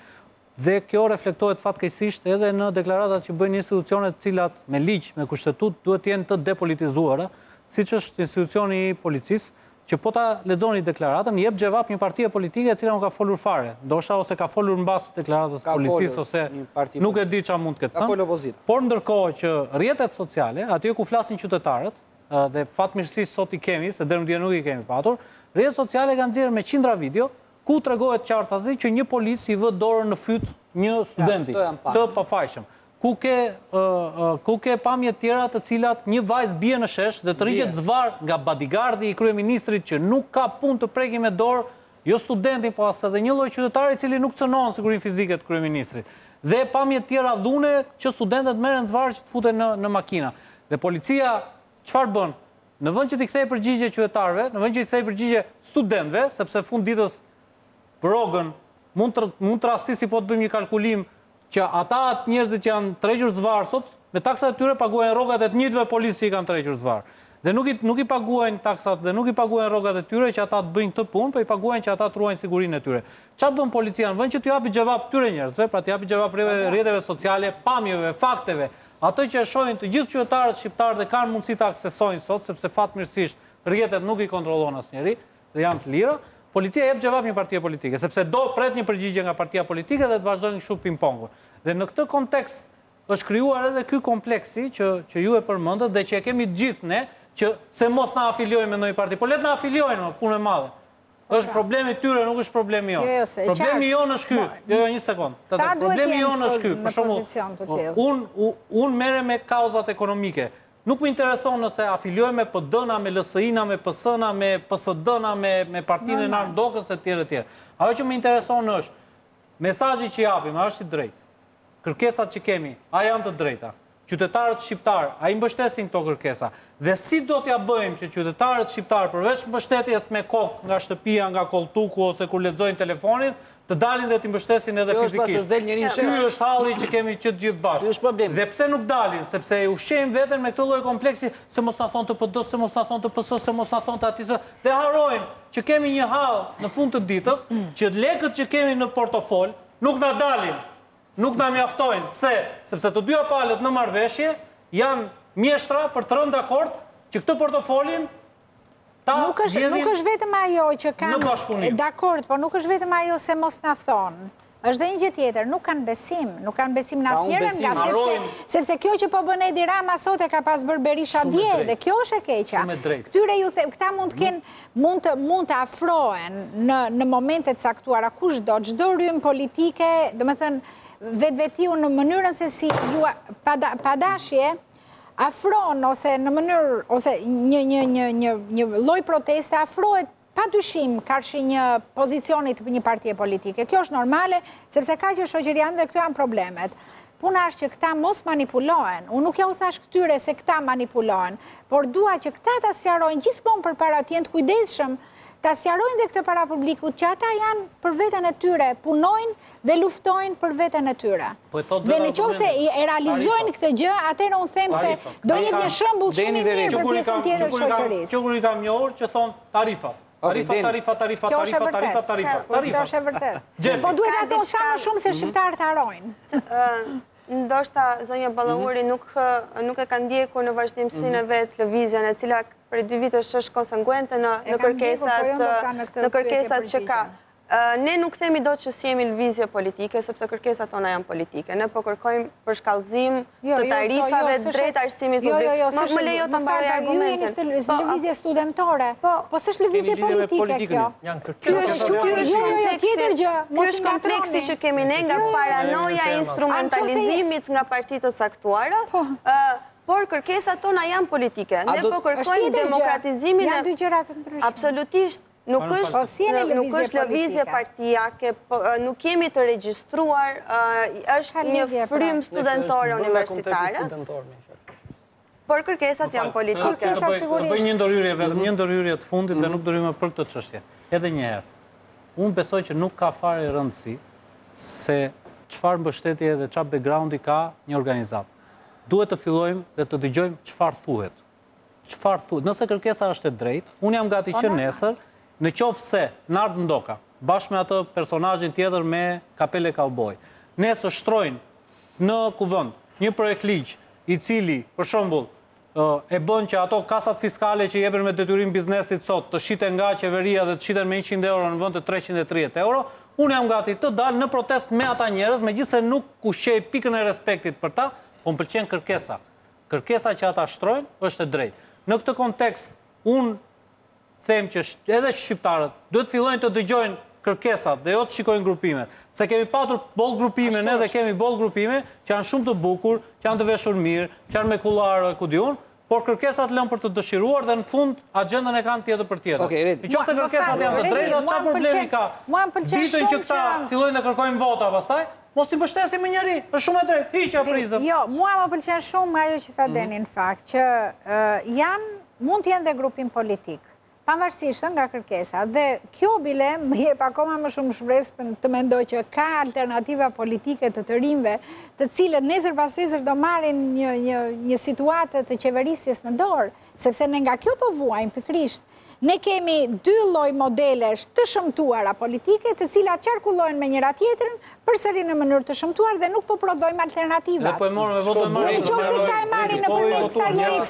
Dhe kjo reflektohet fatkeqësisht edhe në deklaratat që bëjnë institucionet të cilat me ligj, me kushtetut duhet të jenë të depolitizuara, siç është institucioni i policisë, që po ta lexoni deklaratën, jep xhevap një partie politike e cila nuk ka folur fare. Ndoshta ose ka folur mbas deklaratës së policisë ose nuk e di çfarë mund të ketë.
Ka folur opozita.
Por ndërkohë që rrjetet sociale, aty ku flasin qytetarët, dhe fatmirësisht sot i kemi, se deri në dia nuk i kemi patur, rrjetet sociale kanë nxjerrë me qindra video ku tregohet qartazi që një polic i vë dorën në fyt një studenti të pafajshëm. Ku ke pamje tjera të cilat një vajzë bie në shesh dhe të rriqet zvar nga bodyguardi i kryeministrit që nuk ka punë të preki me dorë, jo studentin, po as edhe një lloj qytetari i cili nuk cënon sigurinë fizike të kryeministrit. Dhe pamje tjera dhune që studentët merren zvar që të futen në makina. Dhe policia çfarë bën? Në vend që t'i kthejë përgjigje qytetarëve, në vend që t'i kthejë përgjigje studentëve, sepse fund ditës rrogën mund të rastisi po të bëjmë një kalkulim që ata njerëzit që janë tërhequr zvar sot, me taksat e tyre paguajnë rrogat e të njëjtëve policë që i kanë tërhequr zvar. Dhe nuk i paguajnë taksat dhe nuk i paguajnë rrogat e tyre që ata të bëjnë këtë punë, por i paguajnë që ata të ruajnë sigurinë e tyre. Çfarë bën policia? Në vend që t'ju japi xhevap këtyre njerëzve, pra t'ju japi xhevap rrjeteve sociale, pamjeve, fakteve, ato që e shohin të gjithë qytetarët shqiptar dhe kanë mundësi ta aksesojnë sot, sepse fatmirësisht rrjetet nuk i kontrollon asnjëri dhe janë të lira. Policia jep xhevap një partie politike, sepse do pret një përgjigje nga partia politike dhe të vazhdojnë kështu ping-pongun. Dhe në këtë kontekst është krijuar edhe ky kompleksi që ju e përmendët dhe që e kemi gjithë ne, që se mos na afiliojmë me ndonjë parti, po le të na afiliojnë, punë e madhe. Është problemi tyre, nuk është problemi jonë. Problemi jonë është ky. Jo, një sekond. Problemi jonë është ky. Për shembull, unë merrem me kauzat ekonomike. Nuk më intereson nëse afiliohem me PD-na, me LSI-na, me PS-na, me PSD-na, me partinë e Nardokës e tjerë e tjerë. Ajo që më intereson është mesazhi që japim, a është i drejtë? Kërkesat që kemi, a janë të drejta? qytetarët shqiptar, a i mbështesin këto kërkesa? Dhe si do t'ja bëjmë që qytetarët shqiptar, përveç mbështetjes me kokë nga shtëpia, nga koltuku, ose kur lexojnë telefonin, të dalin dhe t'i mbështesin edhe fizikisht. Ky është halli që kemi që të gjithë bashkë. Dhe pse nuk dalin? Sepse e ushqejmë veten me këtë lloj kompleksi, se mos na thon të PD, se mos na thon të PS, se mos na thon të atisë, dhe harrojnë që kemi një hall në fund të ditës, që lekët që kemi në portofol nuk na dalin. Nuk na mjaftojnë. Pse? Sepse të dyja palët në marrëveshje janë mjeshtra për të rënë dakord që këtë portofolin
Nuk është vetëm ajo që kanë dakord, por nuk është vetëm ajo se mos na thonë. Është dhe një gjë tjetër, nuk kanë besim në asnjërin, sepse kjo që po bën Edi Rama sot e ka pas bërë Berisha dje, dhe kjo është e keqja. Këtyre ju them, këta mund të afrohen në momentet caktuara kushdo, çdo rrymë politike, domethënë vetvetiu në mënyrën se si ju padashje afron ose në mënyrë ose një lloj proteste afrohet pa dyshim karshi një pozicionit të një partie politike. Kjo është normale, sepse ka që shoqëria dhe këto janë problemet. Puna është që këta mos manipulohen. Unë nuk ja u thash këtyre se këta manipulohen, por dua që këta ta sqarojnë gjithmonë përpara të jenë të kujdesshëm, ta sqarojnë dhe këtë para publikut që ata janë për veten e tyre, punojnë dhe luftojnë për veten e tyre. Dhe në qoftë se e realizojnë këtë gjë, atëherë unë them se do jetë një shembull shumë i mirë për pjesën tjetër të shoqërisë.
Që kur i kam një orë që thon tarifat. Tarifa.
Kjo është e vërtet. Po duhet ta thonë sa më shumë se shqiptarët harojnë.
Ndoshta zonja Ballahuri nuk e ka ndjekur në vazhdimsinë e vet lëvizjen e cila për 2 vitesh është konsekvente në kërkesat që ka. Ne nuk themi dot që si jemi lëvizje politike, sepse kërkesat tona janë politike. Ne po kërkojmë për shkallëzim të tarifave drejt arsimit publik. Më lejo të mbaroj argumentin.
Ju jeni lëvizje studentore, po s'është lëvizje politike kjo. Ky është
kompleksi që kemi ne nga paranoja e instrumentalizimit nga partitë të caktuara. Por kërkesat tona janë politike. Ne po kërkojmë demokratizimin.
Janë dy gjëra të ndryshme.
Absolutisht. Nuk është lëvizje partijake, nuk jemi të regjistruar, është një frymë studentore universitare, por kërkesat janë politike.
Bëj një ndërhyrje vetëm, një ndërhyrje të fundit dhe nuk ndërhyjmë për këtë çështje. Edhe një herë, unë besoj që nuk ka fare rëndësi se çfarë mbështetje dhe çfarë backgroundi ka një organizat. Duhet të fillojmë dhe të dëgjojmë çfarë thuhet. Nëse kërkesa është e drejtë, unë jam gati që nesër në qoftë se Nard Ndoka, bashkë me atë personazhin tjetër me kapele kauboj, nesër shtrojnë në kuvend një projekt ligj i cili, për shembull, e bën që ato kasat fiskale që jepen me detyrim biznesit sot të shiten nga qeveria dhe të shiten me 100 euro në vend të 330 euro, unë jam gati të dal në protest me ata njerëz, megjithëse nuk kushej pikën e respektit për ta, po më pëlqen kërkesa. Kërkesa që ata shtrojnë është e drejtë. Në këtë kontekst, unë them që edhe shqiptarët duhet fillojnë të dëgjojnë kërkesat dhe jo të shikojnë grupimet. Se kemi patur boll grupime, ne dhe kemi boll grupime që janë shumë të bukur, që janë të veshur mirë, që janë me kullarë ku diun, por kërkesat lënë për të dëshiruar dhe në fund agjendën e kanë tjetër për tjetër. Nëse kërkesat janë të drejta, çfarë problemi ka? Ditën që këta fillojnë të kërkojnë vota pastaj, mos t'i mbështesim me njëri, është shumë e drejtë, hiqja prizën.
Jo, mua më pëlqen shumë ajo që tha Deni në fakt, që mund të jenë dhe grupim politik. Pavarësisht nga kërkesa. Dhe kjo bile më jep akoma më shumë shpresë të mendoj që ka alternativa politike të rinjve, të cilët nesër pas nesër do marrin një situatë të qeverisjes në dorë, sepse ne nga kjo po vuajmë pikërisht. Ne kemi 2 lloj modelesh të shëmtuara politike, të cilat qarkullojnë me njëra tjetrën, përsëri në mënyrë të shëmtuar dhe nuk po prodhojmë alternativat.
Dhe po e morëm me votën marrë.
Në qoftë se këta e marrin nëpërmjet kësaj lloji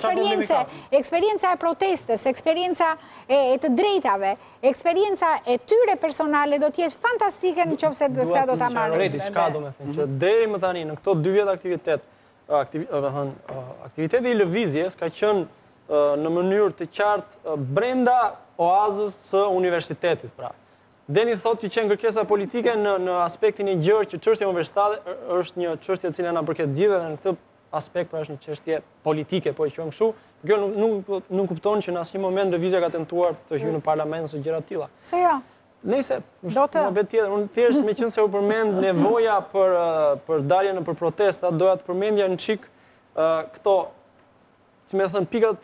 eksperjenca e protestës, eksperjenca e të drejtave, eksperjenca e tyre personale do të jetë fantastike në qoftë se këta do ta marrin.
Diçka do të thënë që deri më tani në këto 2 vjet aktiviteti i lëvizjes ka qenë në mënyrë të qartë brenda oazës së universitetit. Pra, Deni thotë që qenë kërkesa politike në aspektin e gjerë që çështja universitare është një çështje e cila na përket gjithë dhe në këtë aspekt pra është një çështje politike, po e quajmë kështu. Kjo nuk kupton që në asnjë moment lëvizja ka tentuar të hyjë në parlament ose gjëra të tilla.
Se jo.
Nëse vetë tjetër, unë thjesht meqense u përmend nevoja për daljen për protesta, doja të përmendja një çik këto, si me thënë, pikat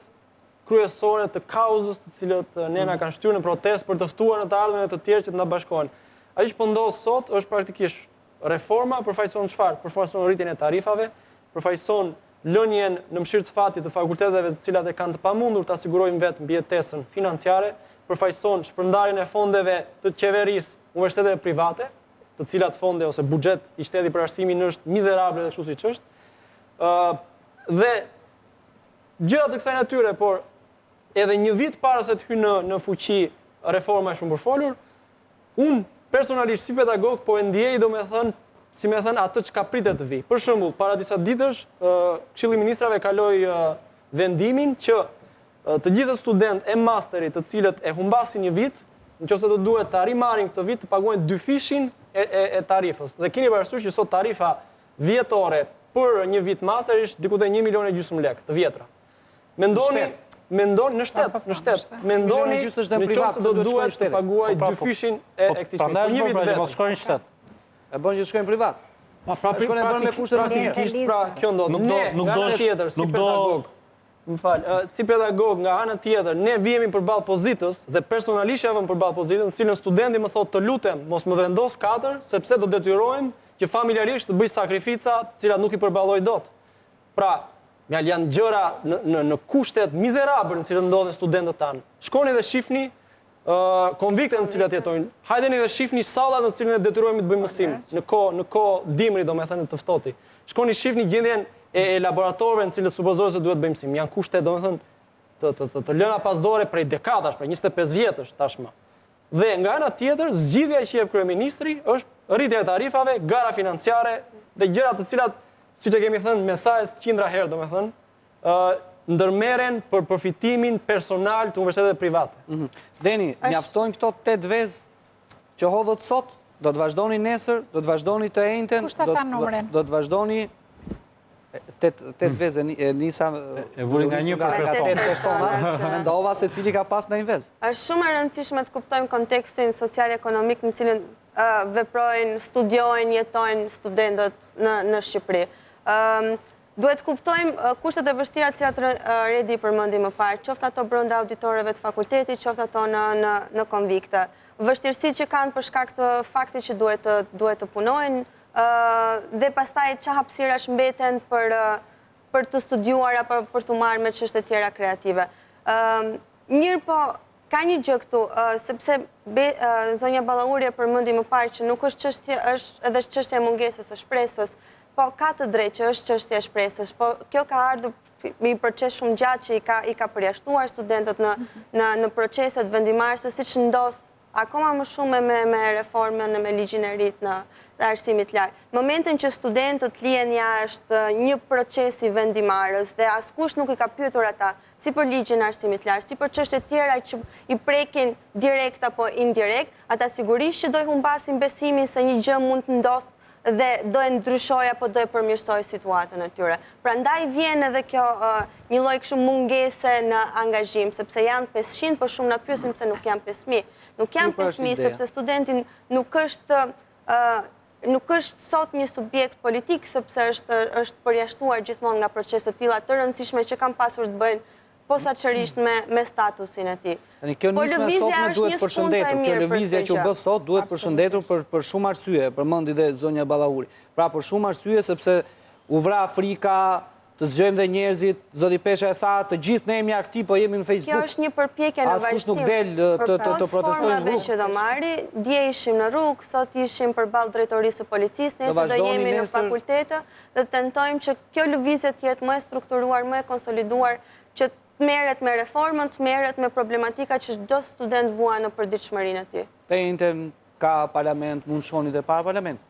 kryesore të kauzës të cilët ne na kanë shtyrë në protestë për të ftuar në të ardhmen e të tjerë që të na bashkohen. Ajo që po ndodh sot është praktikisht reforma, përfaqëson çfarë? Përfaqëson rritjen e tarifave, përfaqëson lënien në mëshirë të fatit të fakulteteve të cilat e kanë të pamundur të sigurojnë vetë mbijetesën financiare, përfaqëson shpërndarjen e fondeve të qeverisë, universiteteve private, të cilat fonde ose buxhet i shtetit për arsimin është mizerable dhe kështu siç është. Dhe gjëra të kësaj natyre, por edhe një vit para se të hyjë në fuqi reforma e shumë përfolur, unë personalisht si pedagog po e ndjej, domethënë, si më thënë, atë çka pritet të vi. Për shembull, para disa ditësh, Këshilli i Ministrave kaloi vendimin që të gjithë studentë e masterit, të cilët e humbasin një vit, nëse do duhet të rimarrin këtë vit të paguajnë 2 fishin e tarifës. Dhe keni parasysh që sot tarifa vjetore për një vit master ishte diku te 1,5 milion lekë të vjetra. Mendoni në shtet. Mendoni nëse do duhet të paguaj 2 fishin e këtij.
Prandaj është bërë që mos shkojnë në shtet.
E bën që shkojnë privat. Shkojnë bën me kushte
praktikisht, pra kjo ndodh. Nuk do Më fal, si pedagog nga ana tjetër, ne vihemi përballë pozitës dhe personalisht jam përballë pozitës, në cilën studenti më thotë të lutem mos më vendos 4 sepse do detyrohem që familjarisht të bëj sakrifica të cilat nuk i përballoj dot. Pra, janë gjëra në kushtet mizerabël në cilët ndodhen studentët tanë. Shkoni dhe shihni konviktet në të cilat jetojnë. Hajdeni dhe shihni sallat në të cilën ne detyrohemi të bëjmë mësim në kohë dimri, domethënë të ftohtë. Shkoni shihni gjendjen e laboratorëve në cilët supozohet se duhet bëjmë mësim. Janë kushte domethënë të lëna pasdore prej dekadash, prej 25 vjetësh tashmë. Dhe nga ana tjetër, zgjidhja që jep kryeministri është rritja e tarifave, gara financiare dhe gjëra të cilat, siç e kemi thënë me sa qindra herë domethënë, ndërmerren për përfitimin personal të universiteteve private.
Deni, mjaftojnë këto 8 vezë që hodhët sot? Do të vazhdoni nesër? Do të vazhdoni të njëjtën?
Kush ta tha numrin?
Do të vazhdoni 8 vezë nisa
e vuri nga 1 për
persona, mendova se cili ka pas ndonjë vezë.
Është shumë e rëndësishme të kuptojmë kontekstin social-ekonomik në cilin veprojnë, studiojnë, jetojnë studentët në Shqipëri. Duhet kuptojmë kushtet e vështira të cilat Redi përmendi më parë, qoftë ato brenda auditorëve të fakultetit, qoftë ato në konvikte. Vështirësitë që kanë për shkak të faktit që duhet të punojnë, dhe pastaj që hapësirash mbeten për të studiuar apo për të marrë me çështje tjera kreative. Mirë po, ka një gjë këtu, sepse zonja Ballauri e përmendi më parë që nuk është çështje, është edhe çështja e mungesës së shpresës, po ka të drejtë që është çështja e shpresës, po kjo ka ardhur një proces shumë gjatë që i ka përjashtuar studentët në proceset vendimarrëse, siç ndodh akoma më shumë me reformën e me ligjin e ri të arsimit lartë. Në momentin që studentët lihen jashtë një procesi vendimarrës dhe askush nuk i ka pyetur ata si për ligjin e arsimit lartë, si për çështje tjera që i prekin direkt apo indirekt, ata sigurisht që do i humbasin besimin se një gjë mund të ndodhë dhe do e ndryshoj apo do e përmirësoj situatën e tyre. Prandaj vjen edhe kjo një lloj kështu mungese në angazhim, sepse janë 500, por shumë na pyesin pse nuk janë 5000. Nuk janë 5000 sepse studenti nuk është sot një subjekt politik, sepse është përjashtuar gjithmonë nga procese të tilla të rëndësishme që kanë pasur të bëjnë posaçërisht me statusin e tij.
Kjo nisma sot ne duhet përshëndetur. Kjo lëvizje që u bë sot duhet përshëndetur për shumë arsye, përmendi dhe zonja Ballauri. Pra për shumë arsye sepse u vra Afrika, të zgjojmë dhe njerëzit, zoti Pesha e tha, të gjithë ne jemi aktiv, po jemi në Facebook.
Kjo është një përpjekje në vazhdim.
Askush nuk del të protestojë në rrugë.
Që do marri, dje ishim në rrugë, sot ishim përballë drejtorisë së policisë, nesër do jemi në fakultete dhe tentojmë që kjo lëvizje të jetë më e strukturuar, më e konsoliduar, që merret me reformën, merret me problematika që çdo student vuan në përditshmërinë e tij.
Te intern ka parlament, mund shkoni dhe para parlament.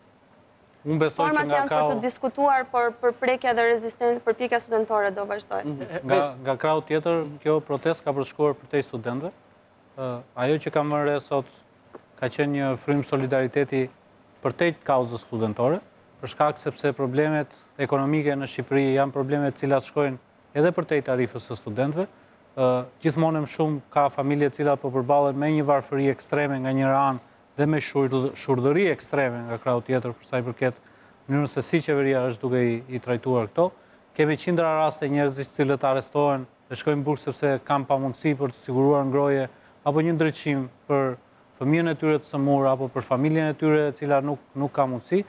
Unë besoj që
format janë për të diskutuar, por përprekja dhe përpjekja studentore do vazhdojë.
Nga krau tjetër, kjo protestë ka përshkuar përtej studentëve. Ajo që kam marrë sot ka qenë një frym solidariteti përtej kauzës studentore, për shkak sepse problemet ekonomike në Shqipëri janë problemet cilat shkojnë edhe përtej tarifës së studentëve. Gjithmonë më shumë ka familje cilat po përballen me një varfëri ekstreme nga njëra anë dhe me shurdhëri ekstreme nga krau tjetër për sa i përket mënyrën se si qeveria është duke i trajtuar këto. kemi qindra raste njerëzish cilët arrestohen dhe shkojnë burg sepse kanë pamundësi për të siguruar ngrohje apo një ndriçim për fëmijën e tyre të sëmurë apo për familjen e tyre e cila nuk ka mundësi,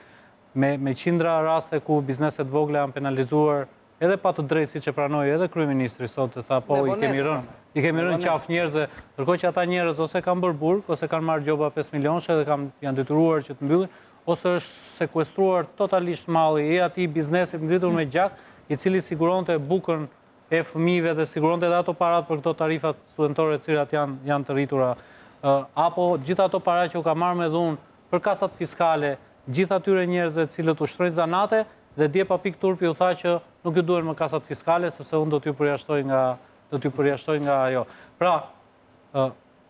me qindra raste ku bizneset vogla janë penalizuar edhe pa të drejtë siç e pranoi edhe kryeministri sot, e tha po i kemi rënë qaf njerëzve, ndërkohë që ata njerëz ose kanë bërë burg ose kanë marrë gjoba 5 milionëshe dhe janë detyruar që të mbyllin, ose është sekuestruar totalisht malli i atij biznesit ngritur me gjak, i cili siguronte bukën e fëmijëve dhe siguronte edhe ato parat për këto tarifat studentore të cilat janë të rritura, apo gjithë ato para që u ka marrë me dhunë për kasat fiskale, gjithë atyre njerëzve të cilët ushtrojnë zanate dhe dje Papik Turpi u tha që nuk ju duhen më kasat fiskale sepse unë do t'ju përjashtoj nga ajo. Pra,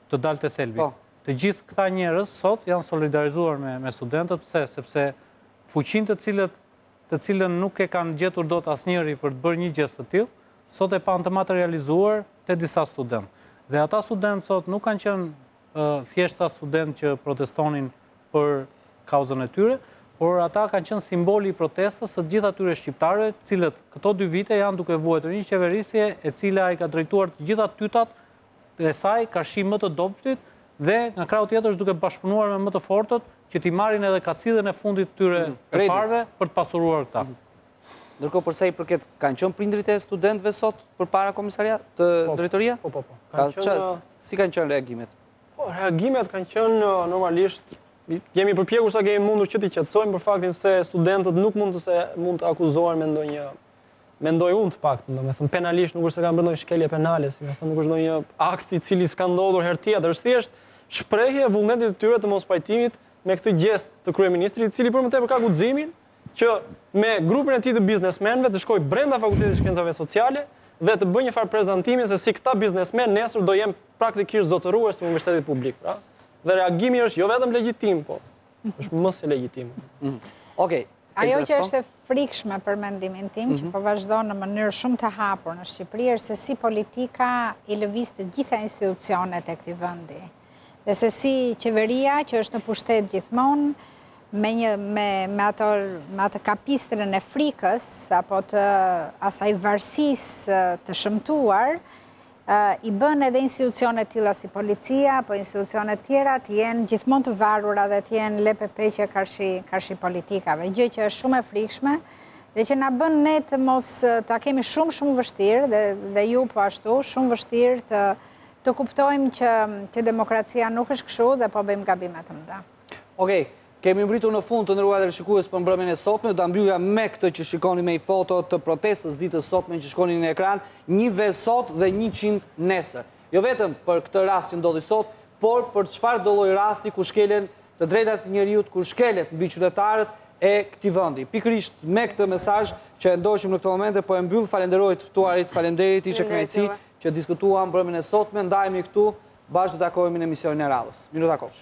të dalë të thelbi. Të gjithë këta njerëz sot janë solidarizuar me studentët, sepse fuqinë të cilën nuk e kanë gjetur dot asnjëri për të bërë një gjest të tillë, sot e kanë të materializuar te disa studentë. Dhe ata studentë sot nuk kanë qenë thjesht studentë që protestonin për kauzën e tyre, por ata kanë qenë simboli i protestës së gjithë atyre shqiptarëve, të cilët këto 2 vite janë duke vuajtur një qeverisje e cila i ka drejtuar të gjitha tytat e saj karshi më të dobëtit dhe nga krau tjetër është duke bashkëpunuar me më të fortët që t'i marrin edhe kacidhen e fundit tyre të parëve për të pasuruar këta.
Ndërkohë përsa i përket, kanë qenë prindrit e studentëve sot përpara komisariat të drejtoria?
Po.
Si kanë qenë reagimet?
Po, reagimet kanë qenë normalisht. Jemi përpjekur sa kemi mundur që t'i qetësojmë për faktin se studentët nuk mund të akuzohen me ndonjë unë të paktën, domethënë penalisht nuk është se kanë bërë ndonjë shkelje penale, si më thënë nuk është ndonjë akt i cili s'ka ndodhur herë tjetër, është thjesht shprehje e vullnetit të tyre të mospajtimit me këtë gjest të kryeministrit, i cili për më tepër ka guximin që me grupin e tij të biznesmenëve të shkojë brenda Fakultetit të Shkencave Sociale dhe të bëjë një farë prezantimi se si këta biznesmen nesër do jenë praktikisht zotërues të universitetit publik, pra. Dhe reagimi është jo vetëm legjitim, po është më se legjitim.
Okej.
Ajo që është e frikshme për mendimin tim, që po vazhdon në mënyrë shumë të hapur në Shqipëri, është se si politika i lëviz të gjitha institucionet e këtij vendi. Dhe se si qeveria që është në pushtet gjithmonë, me atë kapistrën e frikës, apo të asaj varësisë të shëmtuar, i bën edhe institucionet tilla si policia, apo institucionet tjera të jenë gjithmonë të varura dhe të jenë lepepeqe karshi politikave. Gjë që është shumë e frikshme dhe që na bën ne të mos ta kemi shumë vështirë dhe ju po ashtu, shumë vështirë të kuptojmë që demokracia nuk është kështu dhe po bëjmë gabime të mëdha.
Okej. Kemi mbritur në fund të nderuar shikues për mbrëmjen e sotme, do ta mbyllja me këtë që shikoni me i foto të protestës ditës sotme që shkonin në ekran, 1 vezë sot dhe 100 nesër. Jo vetëm për këtë rast që ndodhi sot, por për çfarë do lloj rasti ku shkelen të drejtat e njerëzit, ku shkelet mbi qytetarët e këtij vendi. Pikërisht me këtë mesazh që e ndoqim në këtë moment po e mbyll, falenderoj të ftuarit, faleminderit, ishte kënaqësi që diskutuam mbrëmjen e sotme, ndajemi këtu, bashkë do takohemi në emisionin e radhës. Mirë takofsh.